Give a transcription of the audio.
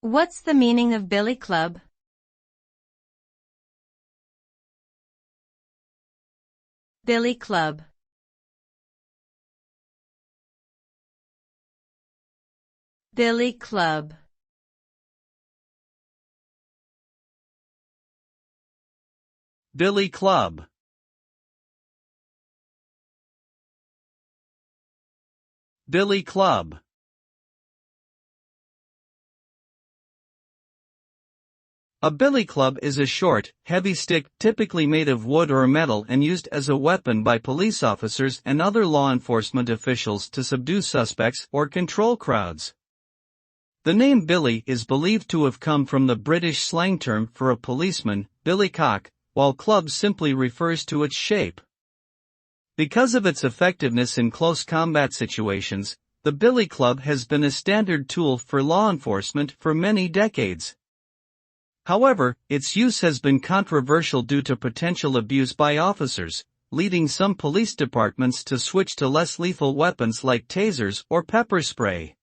What's the meaning of billy club? Billy club. Billy club. Billy club. Billy club. A billy club is a short, heavy stick typically made of wood or metal and used as a weapon by police officers and other law enforcement officials to subdue suspects or control crowds. The name billy is believed to have come from the British slang term for a policeman, billycock, while club simply refers to its shape. Because of its effectiveness in close combat situations, the billy club has been a standard tool for law enforcement for many decades. However, its use has been controversial due to potential abuse by officers, leading some police departments to switch to less lethal weapons like tasers or pepper spray.